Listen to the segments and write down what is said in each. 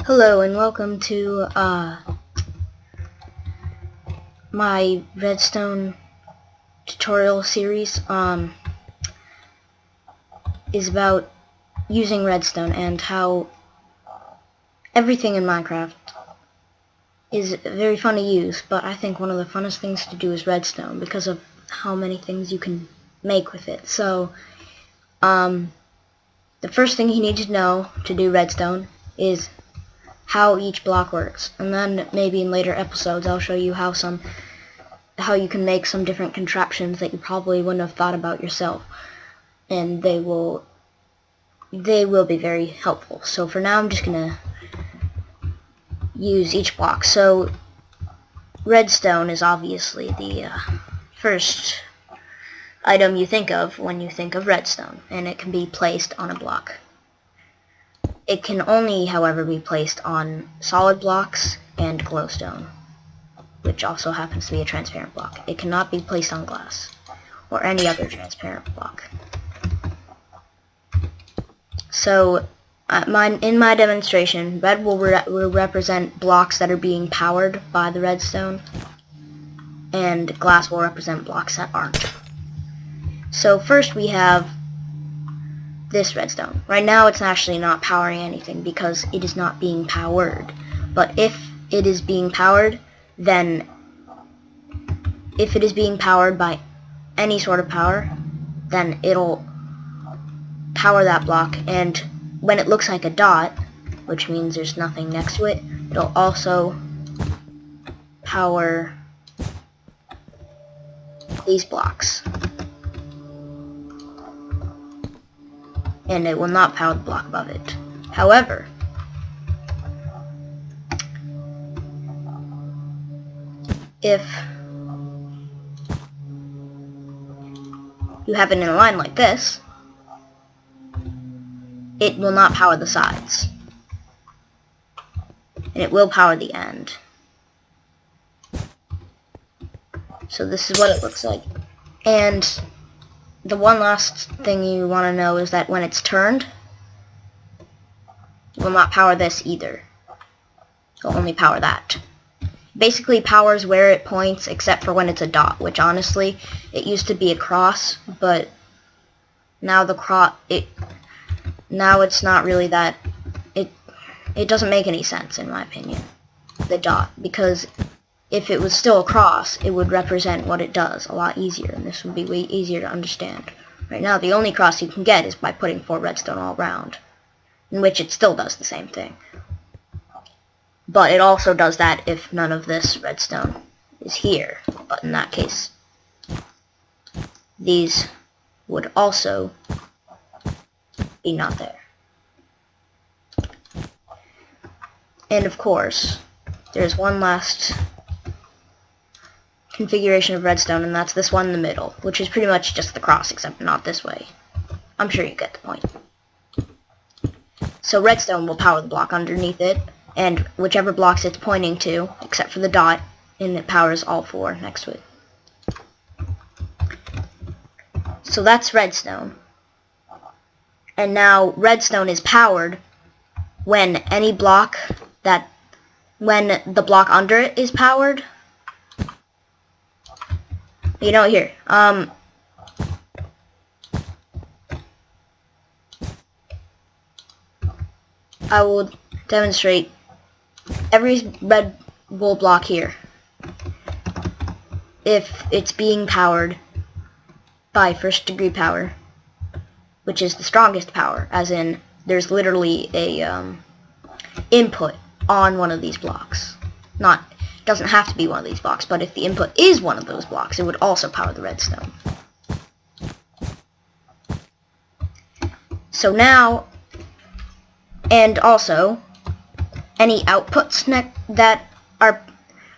Hello and welcome to my Redstone tutorial series. Is about using Redstone and how everything in Minecraft is very fun to use, but I think one of the funnest things to do is Redstone because of how many things you can make with it. So, the first thing you need to know to do Redstone is how each block works, and then maybe in later episodes I'll show you how you can make some different contraptions that you probably wouldn't have thought about yourself, and they will be very helpful. So for now I'm just gonna use each block. So redstone is obviously the first item you think of when you think of redstone, and it can be placed on a block. It can only, however, be placed on solid blocks and glowstone, which also happens to be a transparent block. It cannot be placed on glass or any other transparent block. So in my demonstration, red will represent blocks that are being powered by the redstone, and glass will represent blocks that aren't. So first we have this redstone. Right now it's actually not powering anything because it is not being powered. But if it is being powered, then if it is being powered by any sort of power, then it'll power that block, and when it looks like a dot, which means there's nothing next to it, it'll also power these blocks. And it will not power the block above it. However, if you have it in a line like this, it will not power the sides, and it will power the end. So this is what it looks like. And the one last thing you want to know is that when it's turned, it will not power this either. It will only power that. Basically powers where it points except for when it's a dot, which honestly, it used to be a cross, but now now it's not really that. It doesn't make any sense in my opinion, the dot, because if it was still a cross, it would represent what it does a lot easier, and this would be way easier to understand. Right now, the only cross you can get is by putting 4 redstone all around, in which it still does the same thing. But it also does that if none of this redstone is here. But in that case, these would also be not there. And of course, there's one last configuration of redstone, and that's this one in the middle, which is pretty much just the cross, except not this way. I'm sure you get the point. So redstone will power the block underneath it, and whichever blocks it's pointing to, except for the dot, and it powers all 4 next to it. So that's redstone. And now redstone is powered when any block when the block under it is powered. You know, here, I will demonstrate every red wool block here. If it's being powered by first degree power, which is the strongest power, as in there's literally a input on one of these blocks. It doesn't have to be one of these blocks, but if the input is one of those blocks, it would also power the redstone. So now, and also, any outputs that are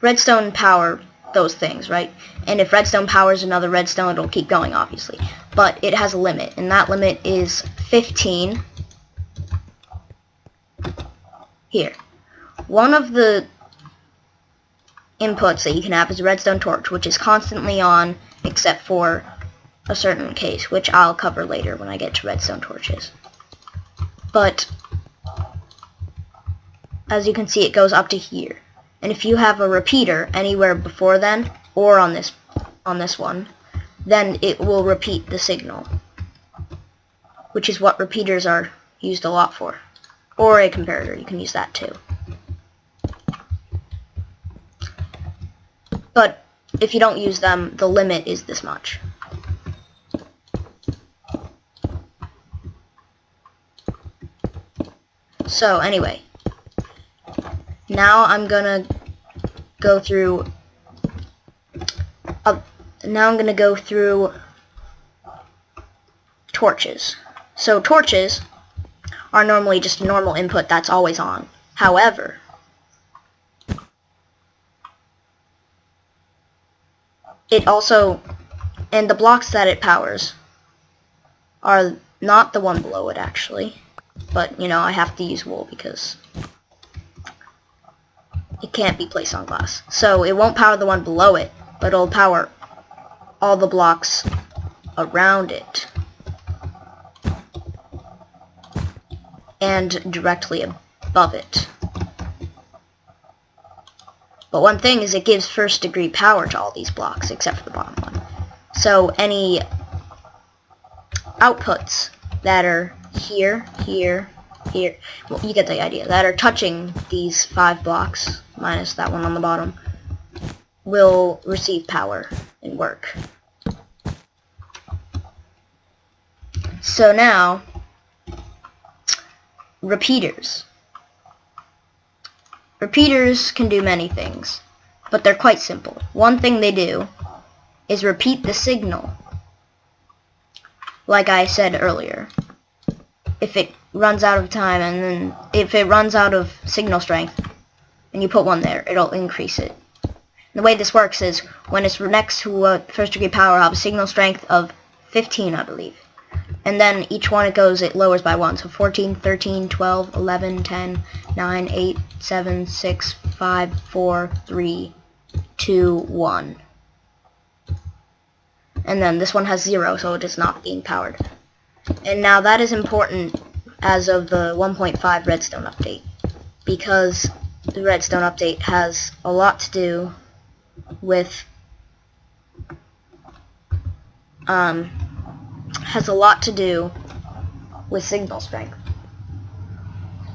redstone power those things, right? And if redstone powers another redstone, it'll keep going, obviously. But it has a limit, and that limit is 15. Here. One of the inputs that you can have is a redstone torch, which is constantly on except for a certain case, which I'll cover later when I get to redstone torches. But as you can see, it goes up to here. And if you have a repeater anywhere before then, or on this one, then it will repeat the signal, which is what repeaters are used a lot for. Or a comparator, you can use that too. But if you don't use them, the limit is this much. So anyway, now I'm gonna go through torches. So torches are normally just a normal input that's always on. However, it also, and the blocks that it powers are not the one below it actually, but you know, I have to use wool because it can't be placed on glass. So it won't power the one below it, but it'll power all the blocks around it and directly above it. But one thing is it gives first degree power to all these blocks except for the bottom one. So any outputs that are here, well, you get the idea, that are touching these 5 blocks, minus that one on the bottom, will receive power and work. So now, repeaters. Repeaters can do many things, but they're quite simple. One thing they do is repeat the signal, like I said earlier. If it runs out of time, and then if it runs out of signal strength, and you put one there, it'll increase it. And the way this works is, when it's next to a first degree power, I'll have a signal strength of 15, I believe. And then each one it lowers by 1. So 14, 13, 12, 11, 10, 9, 8, 7, 6, 5, 4, 3, 2, 1. And then this one has 0, so it is not being powered. And now that is important as of the 1.5 Redstone update, because the Redstone update has a lot to do with signal strength.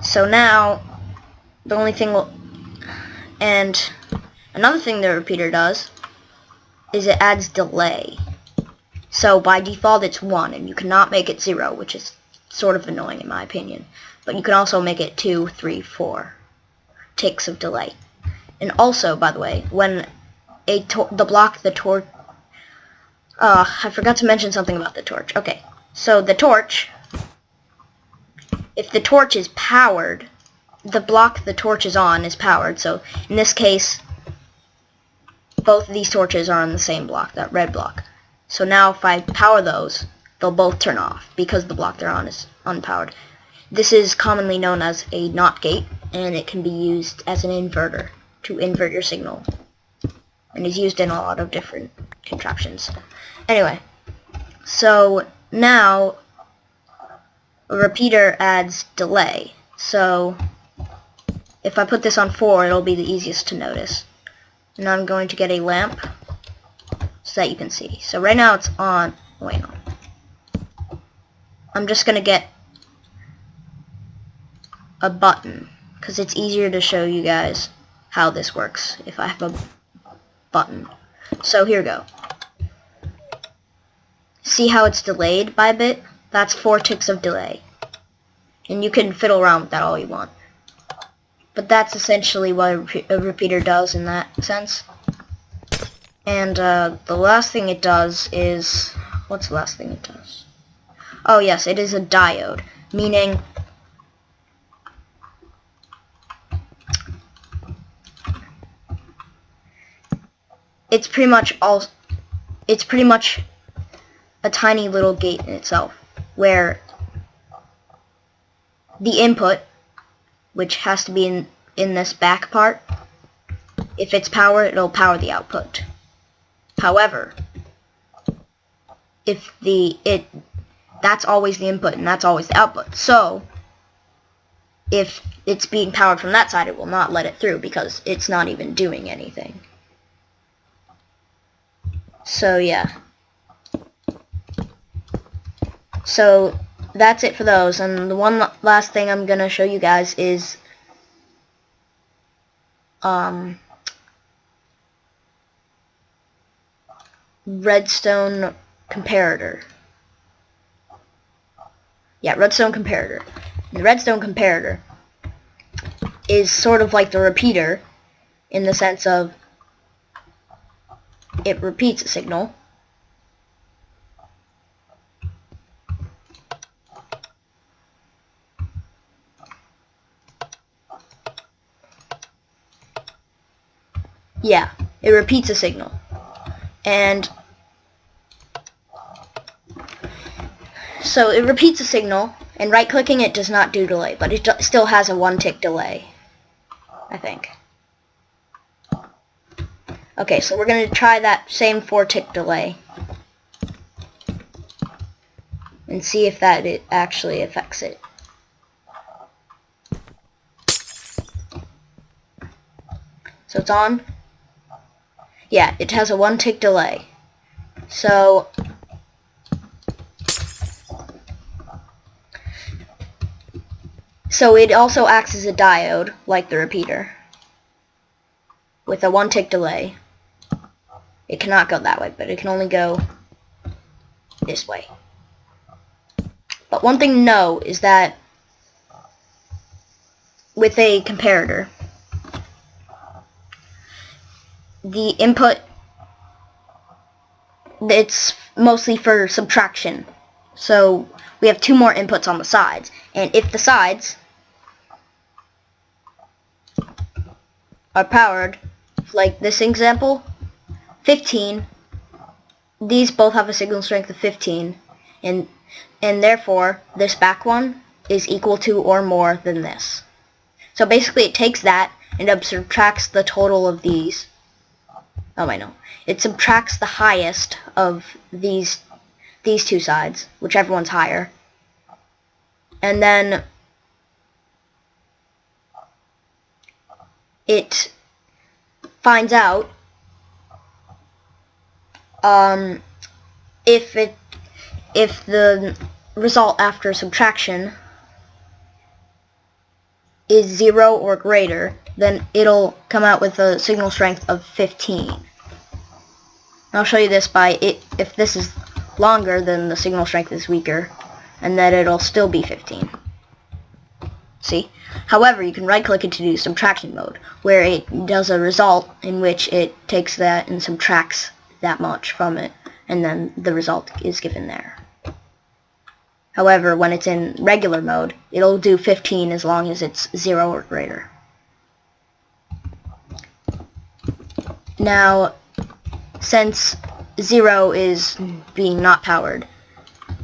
So now the only thing and another thing the repeater does is it adds delay. So by default it's 1, and you cannot make it 0, which is sort of annoying in my opinion. But you can also make it 2, 3, 4 ticks of delay. And also, by the way, when I forgot to mention something about the torch. Okay, so the torch, if the torch is powered, the block the torch is on is powered. So in this case, both of these torches are on the same block, that red block. So now if I power those, they'll both turn off because the block they're on is unpowered. This is commonly known as a NOT gate, and it can be used as an inverter to invert your signal, and is used in a lot of different contraptions. Anyway, so now a repeater adds delay. So if I put this on 4, it'll be the easiest to notice. And I'm going to get a lamp so that you can see. So right now it's on. Wait, no. I'm just going to get a button, because it's easier to show you guys how this works if I have a button. So here we go. See how it's delayed by a bit? That's 4 ticks of delay. And you can fiddle around with that all you want. But that's essentially what a repeater does in that sense. And the last thing it does is... What's the last thing it does? Oh yes, it is a diode. Meaning... It's pretty much a tiny little gate in itself, where the input, which has to be in this back part, if it's power, it'll power the output. However, if that's always the input and that's always the output. So if it's being powered from that side, it will not let it through because it's not even doing anything. So yeah. So that's it for those. And the one last thing I'm gonna show you guys is Redstone comparator. Yeah, Redstone comparator. And the Redstone comparator is sort of like the repeater in the sense of it repeats a signal. Yeah, it repeats a signal. And so it repeats a signal, and right-clicking it does not do delay, but it still has a 1-tick delay, I think. Okay, so we're going to try that same 4-tick delay and see if it actually affects it. So it's on. Yeah, it has a 1-tick delay. So it also acts as a diode, like the repeater, with a 1-tick delay. It cannot go that way, but it can only go this way. But one thing to know is that with a comparator, the input, it's mostly for subtraction. So we have 2 more inputs on the sides, and if the sides are powered, like this example, 15, these both have a signal strength of 15, and therefore this back one is equal to or more than this. So basically it takes that and it subtracts the total of these. Oh, I know. It subtracts the highest of these 2 sides, whichever one's higher. And then it finds out if the result after subtraction is 0 or greater, then it'll come out with a signal strength of 15. And I'll show you this by if this is longer, then the signal strength is weaker, and then it'll still be 15. See? However, you can right-click it to do subtraction mode, where it does a result in which it takes that and subtracts that much from it, and then the result is given there. However, when it's in regular mode, it'll do 15 as long as it's 0 or greater. Now, since 0 is being not powered,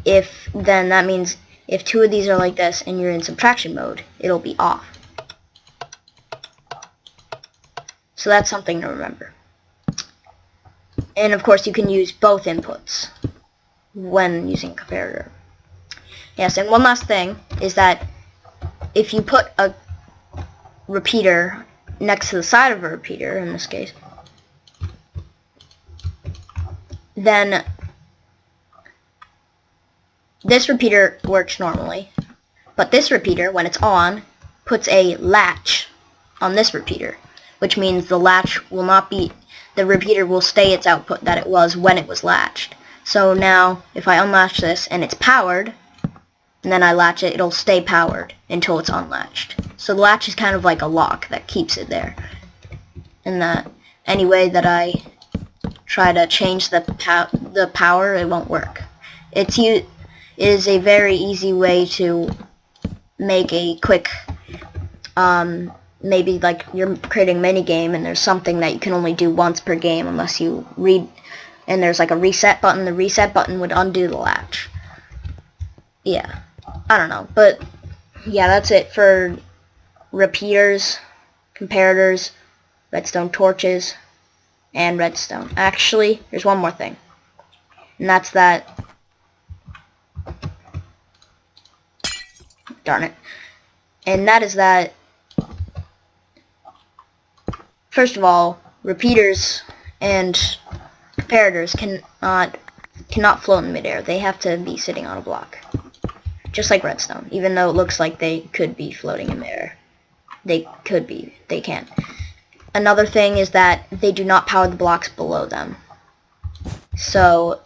then that means if 2 of these are like this and you're in subtraction mode, it'll be off. So that's something to remember. And of course you can use both inputs when using a comparator. Yes, and one last thing is that if you put a repeater next to the side of a repeater, in this case, then this repeater works normally, but this repeater, when it's on, puts a latch on this repeater, which means the latch will not be, the repeater will stay its output that it was when it was latched. So now, if I unlatch this and it's powered, and then I latch it, it'll stay powered until it's unlatched. So the latch is kind of like a lock that keeps it there. And that any way that I try to change the power, it won't work. It is a very easy way to make a quick, maybe like you're creating a mini game and there's something that you can only do once per game unless you read, and there's like a reset button. The reset button would undo the latch. Yeah, I don't know, but yeah, that's it for repeaters, comparators, redstone torches, and redstone. Actually, there's one more thing, and that's that, darn it, and that is that first of all, repeaters and comparators cannot float in midair. They have to be sitting on a block. Just like redstone, even though it looks like they could be floating in midair. They could be. They can't. Another thing is that they do not power the blocks below them. So,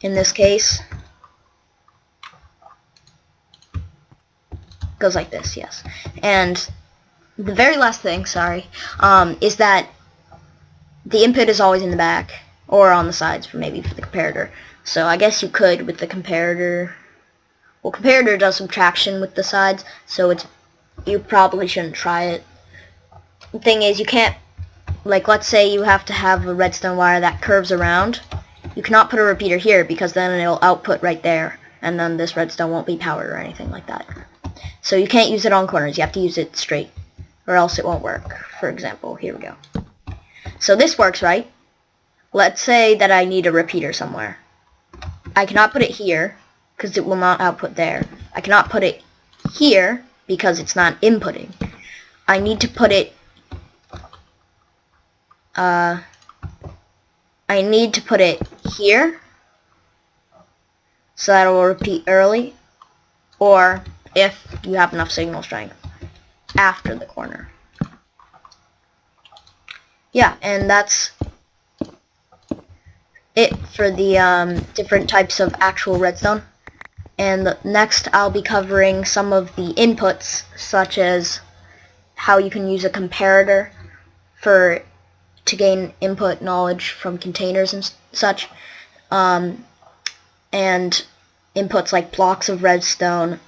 in this case, it goes like this, yes. And the very last thing, sorry, is that the input is always in the back, or on the sides, maybe for the comparator. So I guess you could with the comparator. Well, comparator does subtraction with the sides, so you probably shouldn't try it. The thing is, you can't, like, let's say you have to have a redstone wire that curves around. You cannot put a repeater here because then it'll output right there, and then this redstone won't be powered or anything like that. So you can't use it on corners. You have to use it straight, or else it won't work. For example, here we go. So this works, right? Let's say that I need a repeater somewhere. I cannot put it here because it will not output there. I cannot put it here because it's not inputting. I need to put it here so that it will repeat early, or if you have enough signal strength, after the corner. Yeah, and that's it for the different types of actual redstone. And next I'll be covering some of the inputs, such as how you can use a comparator to gain input knowledge from containers and such, and inputs like blocks of redstone,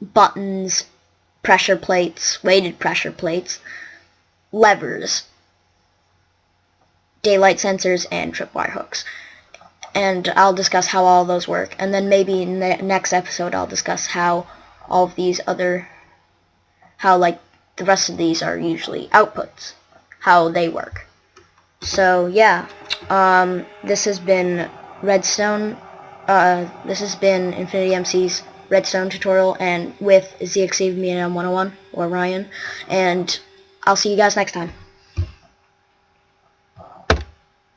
buttons, pressure plates, weighted pressure plates, levers, daylight sensors, and tripwire hooks. And I'll discuss how all those work, and then maybe in the next episode I'll discuss how all of these like the rest of these are usually outputs, how they work. So yeah, this has been Redstone. This has been Infinity MC's Redstone tutorial, and with ZXCVM101 or Ryan, and I'll see you guys next time.